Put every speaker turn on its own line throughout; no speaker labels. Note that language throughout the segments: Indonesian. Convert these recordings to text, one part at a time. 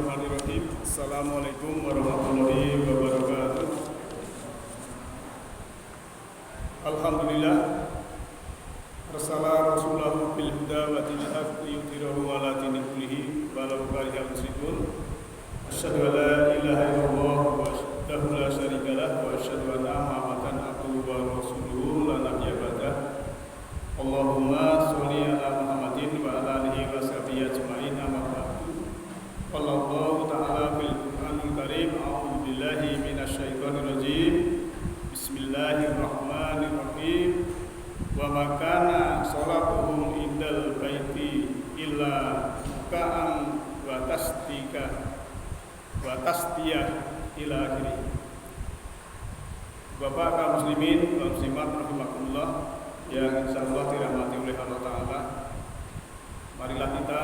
Bismillahirrahmanirrahim. Assalamualaikum warahmatullahi wabarakatuh. Alhamdulillah. Rasulullah Rasulullah bil huda wa dinil haq yudhhiruhu ala dini kullihi walau karihal musyrikun. Asyhadu an la ilaha illallah wa wahdahu la syarika lah wa asyhadu anna Muhammadan abduhu wa rasuluhu la nabiyya ba'dah. Allahumma sholli ala Muhammadin wa ala alihi wa sahbihi ajmain. Amma ba'du. Wallahu ta'ala fil Qur'anil Karim. A'udzu billahi minasyaitonir rajim. Bismillahirrahmanirrahim. Wa ma kana sholatuhum indal baiti illa muka'an wa tasdiyah ila akhirih. Bapak kaum muslimin wal muslimat rahimakumullah yang insyaallah dirahmati oleh Allah Ta'ala, marilah kita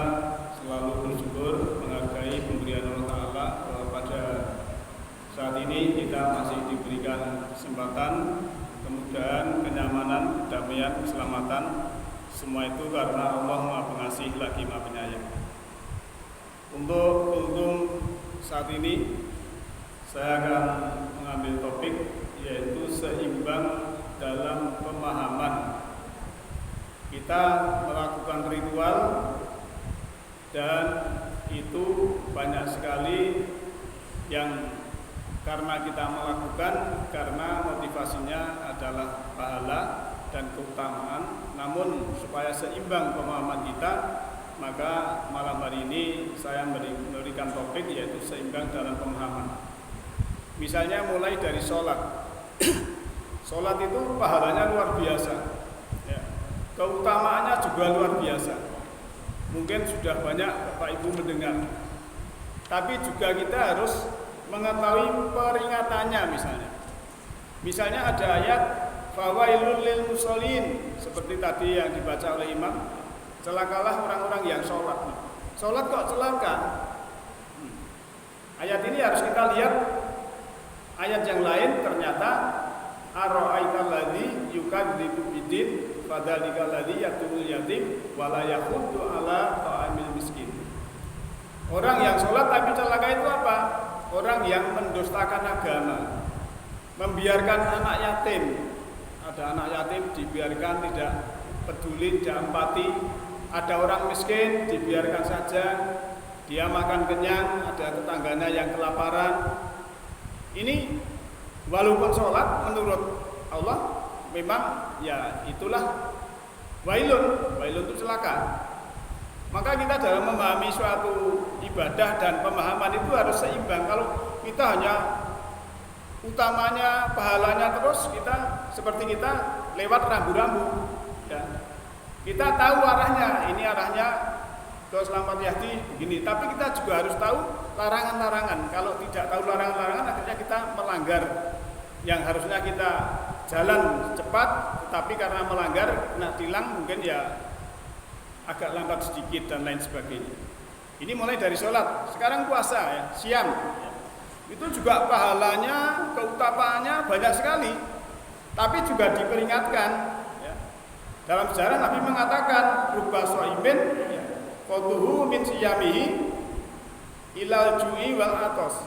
selalu bersyukur menghargai pemberian Allah Ta'ala bahwa pada saat ini kita masih diberikan kesempatan, kemudahan, kenyamanan, kedamaian, keselamatan. Semua itu karena Allah Maha Pengasih lagi Maha Penyayang. Untuk saat ini saya akan mengambil topik yaitu seimbang dalam pemahaman. Kita melakukan ritual dan itu banyak sekali yang karena kita melakukan karena motivasinya adalah pahala dan keutamaan. Namun supaya seimbang pemahaman kita, maka malam hari ini saya memberikan topik yaitu seimbang dalam pemahaman. Misalnya mulai dari sholat. Sholat itu pahalanya luar biasa ya. Keutamaannya juga luar biasa. Mungkin sudah banyak Bapak Ibu mendengar. Tapi juga kita harus mengetahui peringatannya misalnya. Misalnya ada ayat fawailul lil musallin, seperti tadi yang dibaca oleh imam, celakalah orang-orang yang sholat. Sholat kok celaka? Ayat ini harus kita lihat ayat yang lain. Ternyata ara'aital ladzi yukadzibu biddin fadzalikal ladzi yatumul yatim wala yahuddu ala ta'amil miskin. Orang yang sholat tapi celaka itu apa? Orang yang mendustakan agama, membiarkan anak yatim. Ada anak yatim dibiarkan, tidak peduli, tidak empati. Ada orang miskin dibiarkan saja, dia makan kenyang, ada tetangganya yang kelaparan. Ini walaupun sholat menurut Allah memang ya itulah wailun itu celaka. Maka kita dalam memahami suatu ibadah dan pemahaman itu harus seimbang. Kalau kita hanya utamanya pahalanya terus, kita seperti kita lewat rambu-rambu ya. Kita tahu arahnya, ini arahnya ke Selamat Yahdi begini, tapi kita juga harus tahu larangan-larangan. Kalau tidak tahu larangan-larangan, akhirnya kita melanggar yang harusnya kita jalan cepat, tetapi karena melanggar kena tilang, mungkin ya agak lambat sedikit dan lain sebagainya. Ini mulai dari sholat. Sekarang puasa ya, siam ya. Itu juga pahalanya, keutamaannya banyak sekali, tapi juga diperingatkan ya. Dalam sejarah Nabi mengatakan rubba shaimin ya, qadhuhu min siyamihi ilal ju'i wal atos.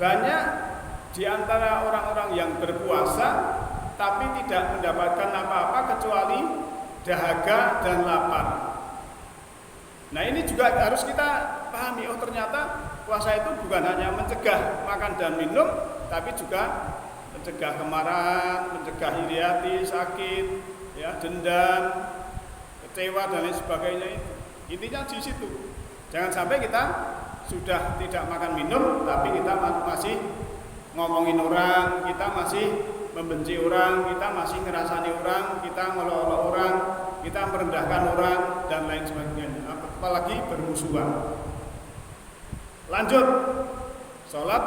Banyak di antara orang-orang yang berpuasa tapi tidak mendapatkan apa-apa kecuali dahaga dan lapar. Nah ini juga harus kita pahami. Oh ternyata puasa itu bukan hanya mencegah makan dan minum, tapi juga mencegah kemarahan, mencegah iri hati, sakit, ya, dendam, kecewa dan lain sebagainya itu. Intinya di situ. Jangan sampai kita sudah tidak makan minum, tapi kita masih ngomongin orang, kita masih membenci orang, kita masih ngerasani orang, kita ngelolok orang, kita merendahkan orang dan lain sebagainya. Apalagi bermusuhan. Lanjut, sholat,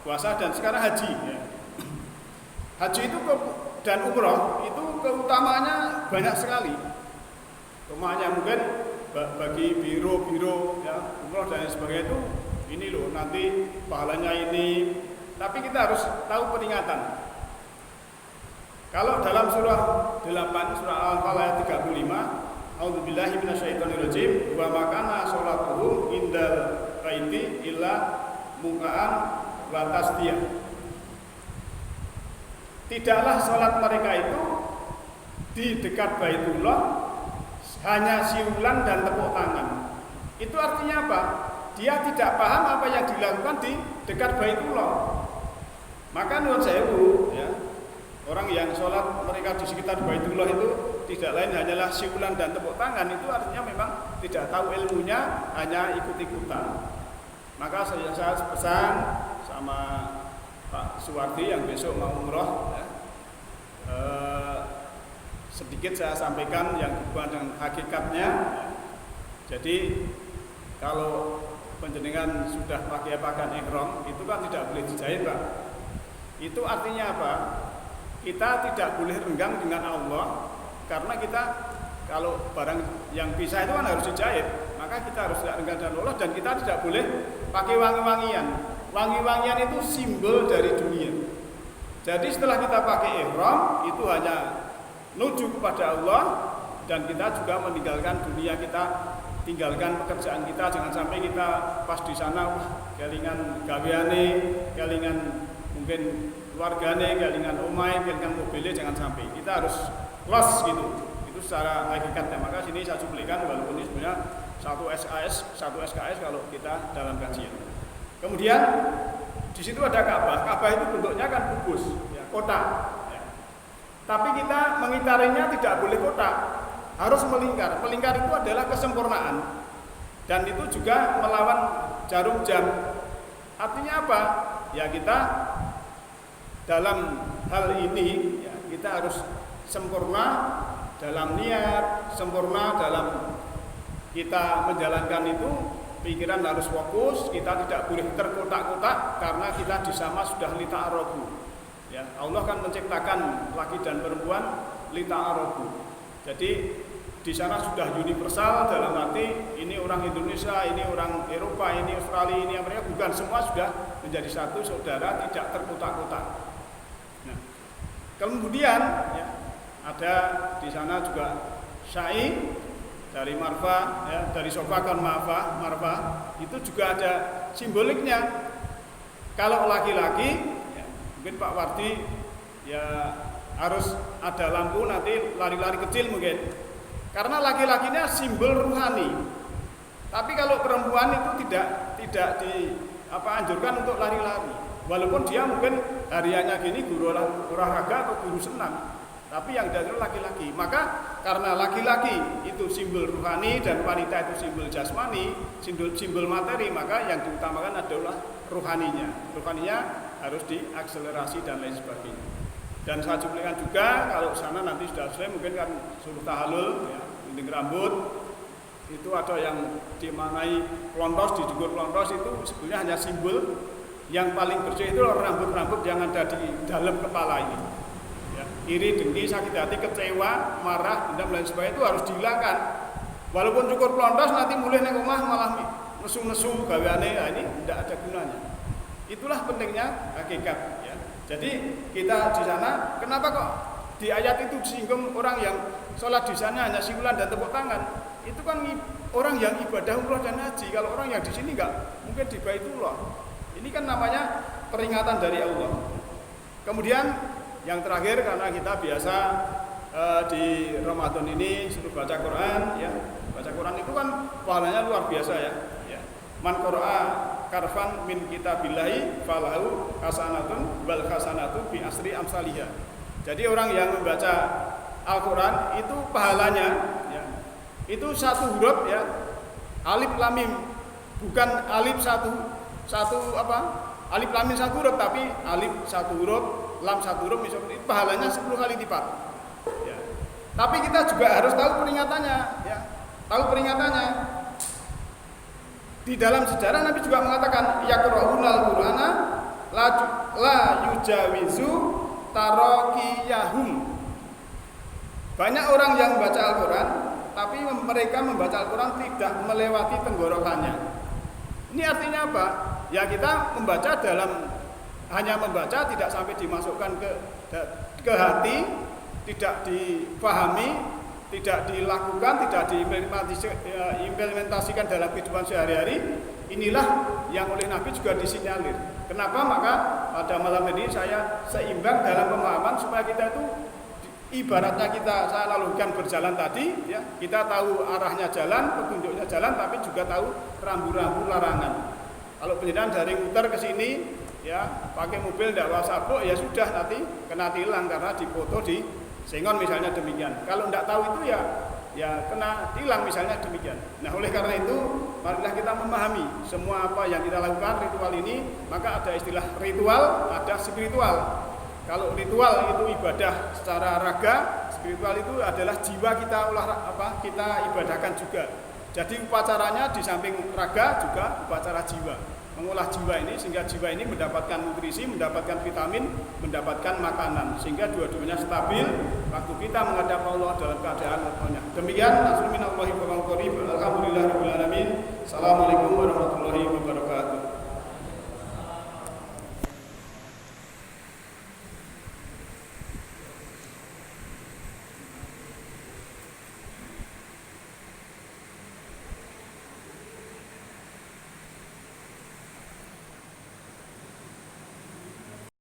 puasa dan sekarang haji. Ya. Haji itu dan umroh itu keutamaannya banyak sekali. Keutamaannya mungkin bagi biro ya, umroh dan sebagainya itu ini loh nanti pahalanya ini. Tapi kita harus tahu peringatan. Kalau dalam surah 8 surah Al-Anfal ayat 35 A'udzubillahi minasyaitonirrajim. Wa makana sholatuhum indal baiti illa muka'an wa tasdiyah. Tidaklah sholat mereka itu di dekat Baitullah hanya siulan dan tepuk tangan. Itu artinya apa? Dia tidak paham apa yang dilakukan di dekat Baitullah. Maka nuwun sewu ya, orang yang sholat mereka di sekitar Baitullah itu tidak lain hanyalah siulan dan tepuk tangan. Itu artinya memang tidak tahu ilmunya, hanya ikut-ikutan. Maka saya pesan sama Pak Suwardi yang besok mau umroh ya, sedikit saya sampaikan yang berhubungan dengan hakikatnya. Jadi kalau panjenengan sudah pakai pakaian ihram itu kan tidak boleh dijahit, Pak. Itu artinya apa? Kita tidak boleh renggang dengan Allah, karena kita kalau barang yang pisah itu kan harus dijahit, maka kita harus tidak renggang dengan Allah, dan kita tidak boleh pakai wangi-wangian. Wangi-wangian itu simbol dari dunia. Jadi setelah kita pakai ihram itu hanya menuju kepada Allah, dan kita juga meninggalkan dunia kita, tinggalkan pekerjaan kita. Jangan sampai kita pas di sana kelingan gaweane, kelingan mungkin keluargane, kelingan omai, kelingan mobilnya, jangan sampai. Kita harus close gitu. Itu secara hakikatnya. Maka sini saya cuplikan walaupun ini sebenarnya satu SKS kalau kita dalam kajian. Kemudian di situ ada Ka'bah. Ka'bah itu bentuknya kan kubus, ya, kotak. Ya. Tapi kita mengitarinya tidak boleh kotak, harus melingkar. Melingkar itu adalah kesempurnaan, dan itu juga melawan jarum jam. Artinya apa? Ya kita dalam hal ini ya, kita harus sempurna dalam niat, sempurna dalam kita menjalankan itu. Pikiran harus fokus, kita tidak boleh terkotak-kotak karena kita di sama sudah lita'arobu. Ya, Allah kan menciptakan laki dan perempuan lita'arobu. Jadi di sana sudah universal, dalam arti ini orang Indonesia, ini orang Eropa, ini Australia, ini Amerika, bukan, semua sudah menjadi satu saudara, tidak terkotak-kotak. Nah, kemudian ya, ada di sana juga syai dari marfa, ya, dari sofa ke marfa, itu juga ada simboliknya. Kalau laki-laki, ya, mungkin Pak Wardi ya harus ada lampu nanti lari-lari kecil mungkin, karena laki-lakinya simbol ruhani. Tapi kalau perempuan itu tidak anjurkan untuk lari-lari, walaupun dia mungkin hariannya gini guru olahraga atau guru senam. Tapi yang dari laki-laki, maka karena laki-laki itu simbol ruhani dan wanita itu simbol jasmani, simbol materi, maka yang diutamakan adalah ruhaninya. Ruhaninya harus diakselerasi dan lain sebagainya. Dan saya cuplikan juga kalau sana nanti sudah selesai mungkin kan suruh tahalul, ya, gunting rambut, itu ada yang dimanai klontos, dicukur klontos, itu sebenarnya hanya simbol. Yang paling bersih itu rambut-rambut yang ada di dalam kepala ini. Iri, dengki, sakit hati, kecewa, marah, dendam dan sebagainya itu harus dihilangkan. Walaupun cukur pelontos nanti mulai neng omah malah nesu-nesu gaweane, nah ini tidak ada gunanya. Itulah pentingnya hakikat. Ya. Jadi kita di sana, kenapa kok di ayat itu disinggung orang yang sholat di sana hanya siulan dan tepuk tangan? Itu kan orang yang ibadah umroh dan haji. Kalau orang yang di sini enggak, mungkin di Baitullah. Ini kan namanya peringatan dari Allah. Kemudian yang terakhir, karena kita biasa di Ramadan ini suruh baca Quran, ya. Baca Quran itu kan pahalanya luar biasa ya. Ya. Man qara'a karfan min kitabillahi falahu hasanatun wal hasanatu bi asri amsalihha. Jadi orang yang membaca Al-Qur'an itu pahalanya ya. Itu satu huruf ya. Alif lam mim, bukan alif satu alif lam mim satu huruf, tapi alif satu huruf, lam satu huruf, misalnya itu pahalanya 10 kali lipat. Ya. Tapi kita juga harus tahu peringatannya, ya. Tahu peringatannya. Di dalam sejarah Nabi juga mengatakan yaqra'unal Qur'ana la yujawizu tarakiyahum. Banyak orang yang membaca Al-Qur'an, tapi mereka membaca Al-Qur'an tidak melewati tenggorokannya. Ini artinya apa? Ya kita membaca hanya membaca, tidak sampai dimasukkan ke hati, tidak dipahami, tidak dilakukan, tidak diimplementasikan dalam kehidupan sehari-hari, inilah yang oleh Nabi juga disinyalir. Kenapa? Maka pada malam ini saya seimbang dalam pemahaman supaya kita itu ibaratnya saya lalukan berjalan tadi, ya, kita tahu arahnya jalan, petunjuknya jalan, tapi juga tahu rambu-rambu larangan. Kalau penjenengan dari muter ke sini, ya, pakai mobil tidak bawa sabuk, ya sudah nanti kena tilang karena dipoto di sengon misalnya demikian. Kalau tidak tahu itu ya kena tilang misalnya demikian. Nah, oleh karena itu marilah kita memahami semua apa yang kita lakukan ritual ini, maka ada istilah ritual, ada spiritual. Kalau ritual itu ibadah secara raga, spiritual itu adalah jiwa kita kita ibadahkan juga. Jadi upacaranya di samping raga juga upacara jiwa. Mengolah jiwa ini sehingga jiwa ini mendapatkan nutrisi, mendapatkan vitamin, mendapatkan makanan sehingga dua-duanya stabil waktu kita menghadap Allah dalam keadaan normal. Demikian Alhamdulillahirabbil alamin. Assalamualaikum warahmatullahi wabarakatuh.